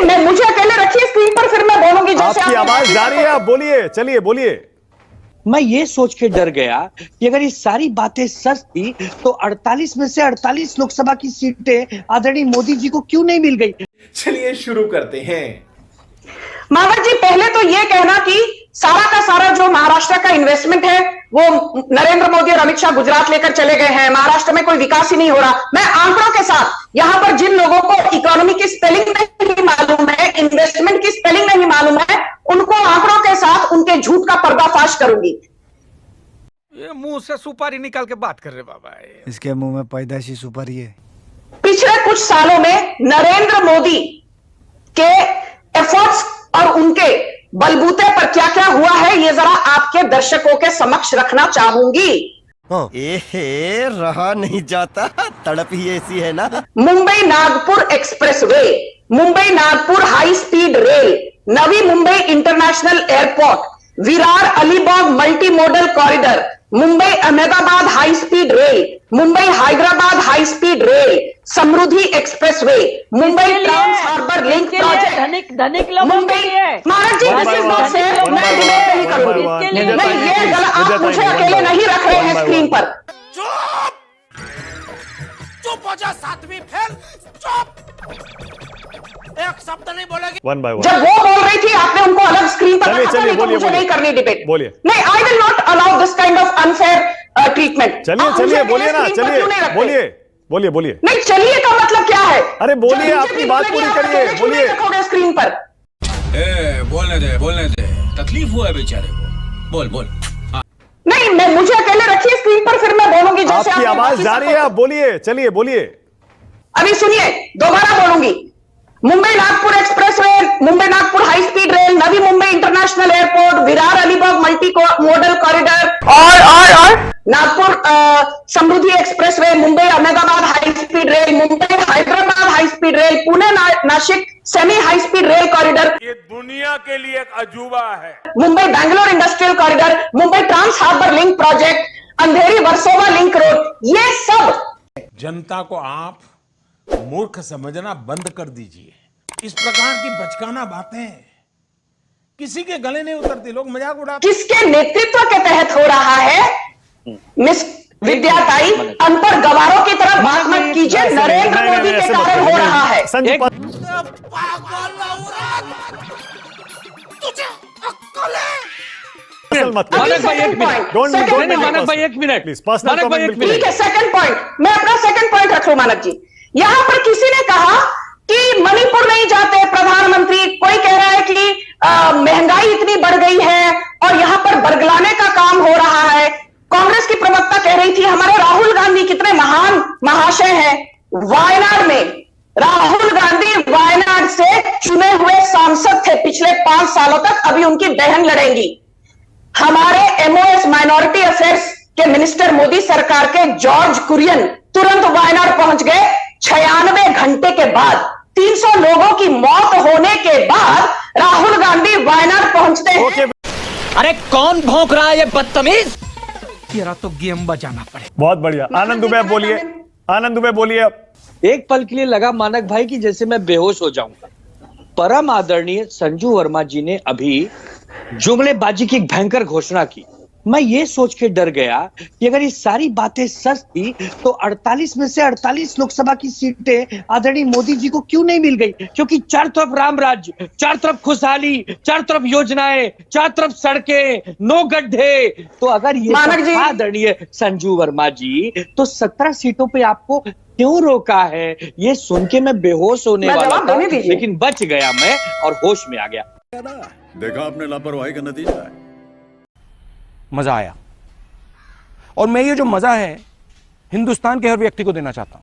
मैं मुझे अकेले रखिए स्क्रीन पर, फिर मैं बोलूंगी जैसे आपकी आवाज जा रही है, आप बोलिए, चलिए बोलिए। मैं ये सोच के डर गया कि अगर ये सारी बातें सच थी तो 48 में से 48 लोकसभा की सीटें आदरणीय मोदी जी को क्यों नहीं मिल गई। चलिए शुरू करते हैं। मानव जी, पहले तो यह कहना कि सारा का सारा जो महाराष्ट्र का इन्वेस्टमेंट है वो नरेंद्र मोदी और अमित शाह गुजरात लेकर चले गए हैं, महाराष्ट्र में कोई विकास ही नहीं हो रहा। मैं आंकड़ों के साथ यहां पर जिन लोगों को इकोनॉमी की स्पेलिंग नहीं मालूम है, इन्वेस्टमेंट की स्पेलिंग नहीं मालूम है, उनको आंकड़ों के साथ उनके झूठ का पर्दाफाश करूंगी। ये मुंह से सुपारी निकाल के बात कर रहे बाबा, इसके मुंह में पैदाइशी सुपारी है। पिछले कुछ सालों में नरेंद्र मोदी के एफर्ट्स और उनके बलबूते पर क्या क्या हुआ है, ये जरा आपके दर्शकों के समक्ष रखना चाहूंगी। एहे, रहा नहीं जाता, तड़प ही ऐसी है ना। Mumbai Nagpur expressway, Mumbai Nagpur high speed rail, Navi Mumbai international airport, Virar Alibag multi modal corridor, Mumbai Ahmedabad high speed rail, Mumbai Hyderabad high speed rail, Samruddhi expressway, Mumbai trans harbour link project, धनिक लोगों मुंबई। के लिए महाराज जी, दिस इज नॉट फेयर, मैं डिबेट नहीं करूंगी। नहीं, ये गलत, आप मुझे अकेले नहीं रख रहे हैं स्क्रीन पर। चुप हो जा, सातवीं फेल, चुप, एक शब्द नहीं बोलेगी। One by one. जब वो बोल रही थी आपने उनको अलग स्क्रीन पर चलिए, रखा था, चलिए, नहीं तो बोलिए, मुझे बोलिए। नहीं करनी डिबेट। बोलिए। नहीं, I will not allow this kind of unfair treatment. चलिए चलिए, बोलिए ना, चलिए बोलिए बोलिए बोलिए। नहीं, चलिए का मतलब क्या है? अरे बोलिए, जब आपकी मुझे बात भी पूरी बोलेगी, करिए, आप अकेले क्यों बोलिए। नहीं रखोगे स्क्रीन पर? बोलने दे, तकलीफ हुआ है बेचारे को, बोल बोल। नहीं, मैं मुझे अकेले रखिए स्क्रीन पर, फिर मैं बोलूंगी जैसे आपकी आपने आवाज बाकी जा रही है, सबको- आप बोलिए, चलिए बोलिए। अभी सुनिए, दोबारा बोलूंगी। Mumbai Nagpur expressway, Mumbai Nagpur high speed rail, Navi Mumbai international airport, Virar Alibag multi modal corridor और Nagpur Samruddhi expressway, Mumbai Ahmedabad high speed rail, Mumbai Hyderabad high speed rail, Pune Nashik semi high speed rail corridor, ये दुनिया के लिए एक अजूबा है। Mumbai Bangalore industrial corridor, Mumbai trans harbour link project, Andheri Versova link road, ये सब। जनता को आप मूर्ख समझना बंद कर दीजिए। इस प्रकार की बचकाना बातें किसी के गले नहीं उतरती, लोग मजाक उड़ाते। किसके नेतृत्व के तहत हो रहा है? मिस विद्याताई, अनपढ़ गवारों की तरफ बात मत कीजिए, नरेंद्र मोदी के कारण हो रहा है। संजय मत मानक भाई एक मिनट, मानक भाई एक मिनट, प्लीज, पर्सनल मानक भाई एक कमेंट मिनट। ठीक है, सेकंड पॉइंट, मैं अपना सेकंड पॉइंट रख लूं। मानक जी, यहां पर किसी ने कहा कि मणिपुर नहीं जाते प्रधानमंत्री, कोई कह रहा है कि महंगाई इतनी बढ़ गई है और यहां पर बरगलाने का काम हो रहा है। कांग्रेस की प्रवक्ता कह रही थी हमारे राहुल गांधी कितने महान महाशय हैं। वायनाड में राहुल गांधी वायनाड से चुने हुए सांसद थे पिछले 5 सालों तक, अभी उनकी बहन लड़ेंगी। हमारे एमओएस माइनॉरिटी अफेयर्स के मिनिस्टर मोदी सरकार के जॉर्ज कुरियन तुरंत वायनाड पहुंच गए। 96 घंटे के बाद 300 लोगों की मौत होने के बाद राहुल गांधी वायनाड पहुंचते हैं। अरे कौन भौंक रहा है ये बदतमीज? तेरा तो गेम बजाना पड़े। बहुत बढ़िया। आनंद दुबे बोलिए, आनंद दुबे बोलिए। एक पल के लिए लगा मानक भाई की जैसे मैं बेहोश हो जाऊंगा। परम आदरणीय संजू वर्मा जी ने अभी जुमलेबाजी की एक भयंकर घोषणा की। मैं ये सोच के डर गया कि अगर ये सारी बातें सच थी तो 48 में से 48 लोकसभा की सीटें आदरणीय मोदी जी को क्यों नहीं मिल गई, क्योंकि चार तरफ राम राज्य, चार तरफ खुशहाली, चार तरफ योजनाएं, चार तरफ सड़कें, नो गड्ढे। तो अगर ये सब था आदरणीय संजू वर्मा जी, तो 17 सीटों पे आपको क्यों रोका है? ये सुन के मैं बेहोश होने वाला था, लेकिन बच गया मैं और होश में आ गया। देखा आपने लापरवाही का नतीजा है। मजा आया, और मैं ये जो मजा है हिंदुस्तान के हर व्यक्ति को देना चाहता हूं।